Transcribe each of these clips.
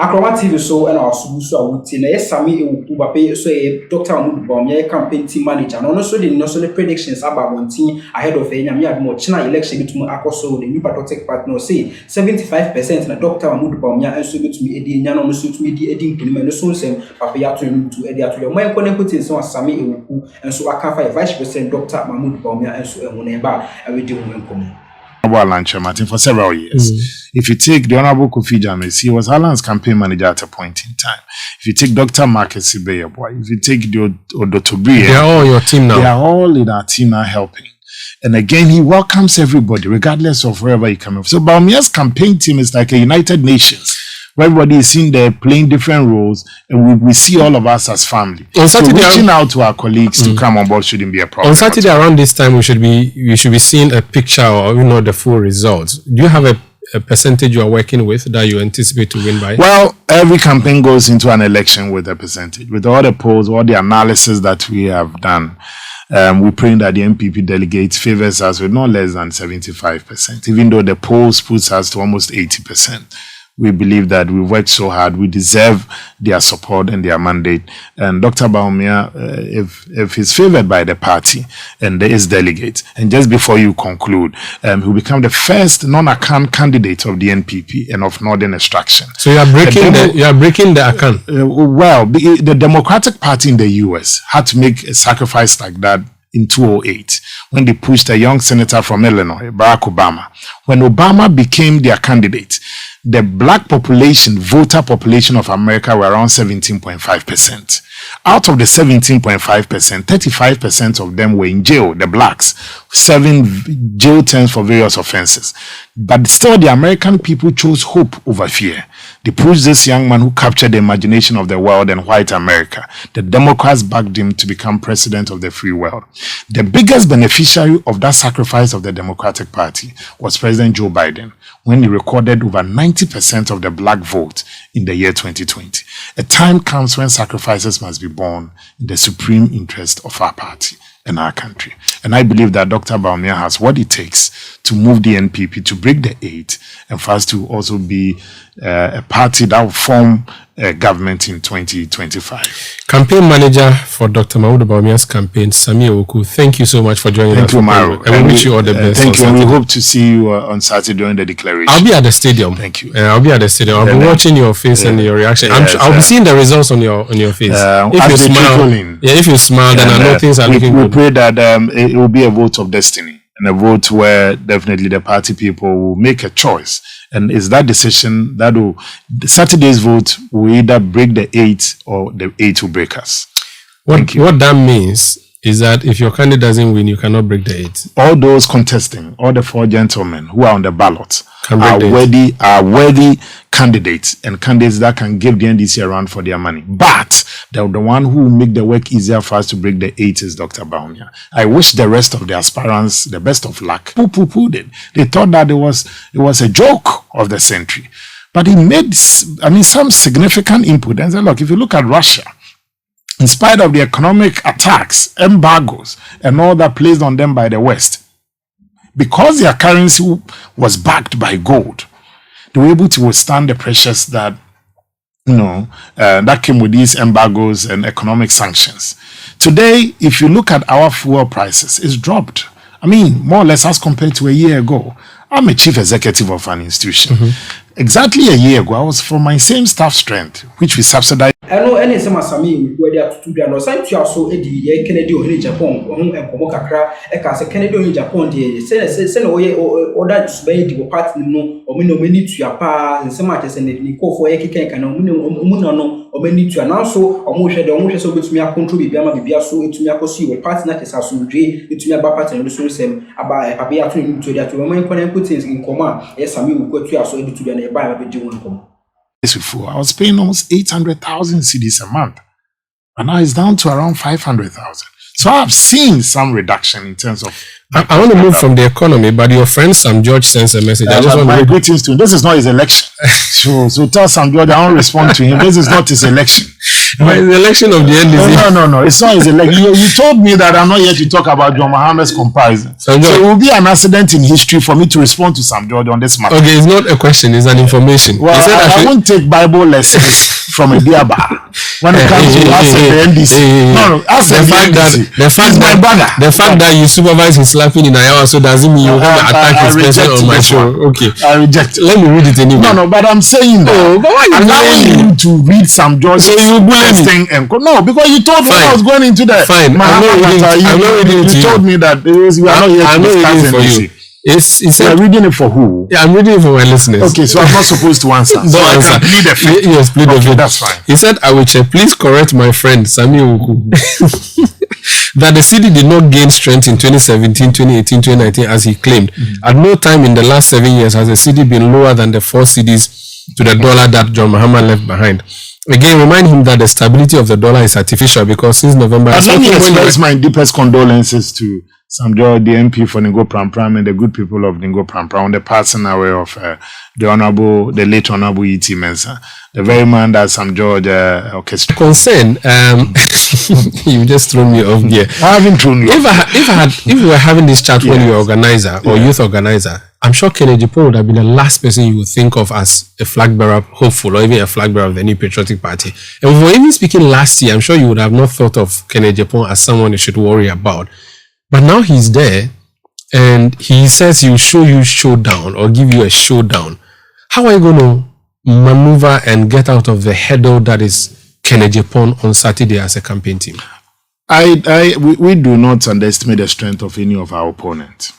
Akroma TV so and our so Awuku na Sammy Awuku bape so Dr. Awuku campaign team manager no so the no so the predictions about one team ahead of Enyame Admo China election between akoso the new patriotic partner say 75% na Dr. Awuku and so between edi nya no so to edi mpinima no so sem papa ya to edi ato mo enko na put so Sammy Awuku and so aka 5% Dr. Awuku and so ehuneba awedi mo enko Martin for several years. If you take the Honorable Kofi James, he was Alan's campaign manager at a point in time. If you take Dr. Marcus Ibeyeboy, if you take the Odotobrie, they are all your team now. They are all in our team now helping. And again, he welcomes everybody, regardless of wherever he comes from. So Bawumia's campaign team is like a United Nations, where everybody is in there playing different roles, and we see all of us as family. On Saturday, so reaching out to our colleagues to come on board shouldn't be a problem. On Saturday around this time, we should be seeing a picture or the full results. Do you have a percentage you are working with that you anticipate to win by? Well, every campaign goes into an election with a percentage. With all the polls, all the analysis that we have done, we're praying that the NPP delegates favors us with not less than 75%, even though the polls puts us to almost 80%. We believe that we worked so hard. We deserve their support and their mandate. And Dr. Bawumia, if he's favored by the party and there is delegates, and just before you conclude, he'll become the first non-Akan candidate of the NPP and of Northern Extraction. So you are breaking the Akan. Well, the Democratic Party in the US had to make a sacrifice like that in 2008, when they pushed a young senator from Illinois, Barack Obama. When Obama became their candidate, the black population, voter population of America were around 17.5%. Out of the 17.5%, 35% of them were in jail, the blacks, 7 jail terms for various offenses. But still, the American people chose hope over fear. They pushed this young man who captured the imagination of the world and white America. The Democrats backed him to become president of the free world. The biggest beneficiary of that sacrifice of the Democratic Party was President Joe Biden, when he recorded over 90% of the black vote in the year 2020. A time comes when sacrifices must be borne in the supreme interest of our party and our country. And I believe that Dr. Bawumia has what it takes to move the NPP to break the 8 and for us to also be a party that will form a government in 2025. Campaign manager for Dr. Mahmoud Bawumia's campaign, Sammy Awuku, thank you so much for joining us. Thank you, Maru. And we wish you all the best. Thank you. And we hope to see you on Saturday during the declaration. I'll be at the stadium. Thank you. I'll be at the stadium. I'll be watching your face and your reaction. I'll be seeing the results on your face. If you smile, if you smile, then I know things are looking good. We pray that it will be a vote of destiny, and a vote where definitely the party people will make a choice. And it's that decision that will, Saturday's vote will either break the 8 or the 8 will break us. What that means is that if your candidate doesn't win, you cannot break the 8. All those contesting, all the 4 gentlemen who are on the ballot are worthy candidates, and candidates that can give the NDC a run for their money. But the one who will make the work easier for us to break the 8 is Dr. Bawumia. I wish the rest of the aspirants the best of luck. Poo-pooed it. They thought that it was a joke of the century. But he made, some significant input. And said, look, if you look at Russia, in spite of the economic attacks, embargoes, and all that placed on them by the West, because their currency was backed by gold, they were able to withstand the pressures that, that came with these embargoes and economic sanctions. Today, if you look at our fuel prices, it's dropped. More or less as compared to a year ago. I'm a chief executive of an institution. Exactly a year ago, I was from my same staff strength, which we subsidized. I know any Sammy where they are to do, and some to also Eddie Kennedy in Japan, and Pomokakra, a Kennedy in Japan, send away or that's made the party no, or many to your pa, and some matters and the call for Ekikan and Omuno, or many to announce so, or Moshe, the Moshe, so which me a country, Bama, so it's me a cosi, or party that is also J, it's me a bapat and resource them about a beer to that to remain put things in command. Yes, Sammy will go to us so to the buy a bit. Before, I was paying almost 800,000 cedis a month, and now it's down to around 500,000. So I've seen some reduction in terms of. I want to move from the economy, but your friend Sam George sends a message. I just want my to greetings to him. This is not his election. so tell Sam George I won't respond to him. This is not his election. But it's the election of the NDC. No. It's not his election. You told me that I'm not here to talk about John Mohammed's comparison. So it will be an accident in history for me to respond to Sam George on this matter. Okay, it's not a question, it's an information. Well, I won't take Bible lessons from a beer bar when it comes to us at the NDC. No, us at the NDC. The fact that you supervise his slapping in Iowa, so doesn't mean you want to attack his person on my show. Okay. I reject it. Let me read it anyway. No, but I'm saying that. But why you allowing you to read Sam George's thing and no, because you told me I was going into the fine. I'm not reading it to you. You told me that we are not here to discuss for you. You're reading it for who? Yeah, I'm reading it for my listeners. Okay, so I'm not supposed to answer. Don't answer. Plead the fifth. Yes, plead the fifth. That's fine. He said, Awuku, please correct my friend Sammy Awuku that the cedi did not gain strength in 2017, 2018, 2019 as he claimed. At no time in the last 7 years has the cedi been lower than the 4 cedis to the dollar that John Mahama left behind. Again, remind him that the stability of the dollar is artificial because since November... Let me express my deepest condolences to Sam George, the MP for Ningo Pram and the good people of Ningo Pram on the passing away of the late Honorable E.T. Mensah, the very man that Sam George orchestrated. Concern, you just thrown me off gear. I haven't thrown you. If we were having this chat when you were organizer or youth organizer, I'm sure Ken Agyapong would have been the last person you would think of as a flag bearer hopeful or even a flag bearer of the New Patriotic Party. And if we were even speaking last year, I'm sure you would have not thought of Ken Agyapong as someone you should worry about. But now he's there and he says he'll show you showdown or give you a showdown. How are you going to maneuver and get out of the hurdle that is Ken Agyapong on Saturday as a campaign team? We do not underestimate the strength of any of our opponents.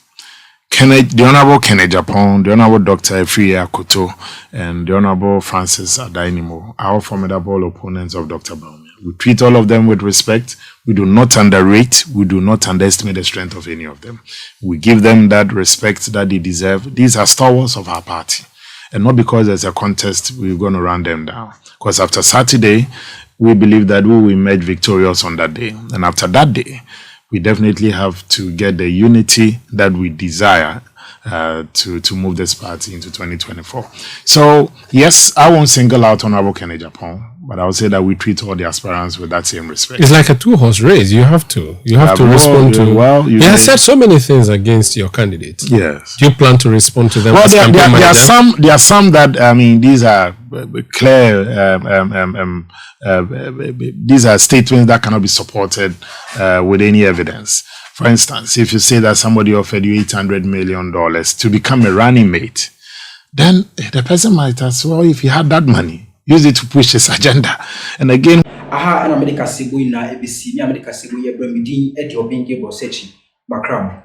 The Honorable Ken Agyapong, the Honorable Dr. Efriye Akoto, and the Honorable Francis Adainimo are all formidable opponents of Dr. Bawumia. We treat all of them with respect. We do not underrate. We do not underestimate the strength of any of them. We give them that respect that they deserve. These are stalwarts of our party. And not because there's a contest, we're going to run them down. Because after Saturday, we believe that we will emerge victorious on that day. And after that day, we definitely have to get the unity that we desire to move this party into 2024. So, yes, I won't single out Honorable Ken Agyapong, but I would say that we treat all the aspirants with that same respect. It's like a two-horse race. You have to respond to... Well, he has said so many things against your candidate. Yes. Do you plan to respond to them? Well, there are some that, I mean, these are clear, these are statements that cannot be supported with any evidence. For instance, if you say that somebody offered you $800 million to become a running mate, then the person might ask, well, if he had that money, use it to push his agenda. And again, and America Sibu in ABC, America Sibu, Yabramidin, Etiopinke Bosechi, Bakram.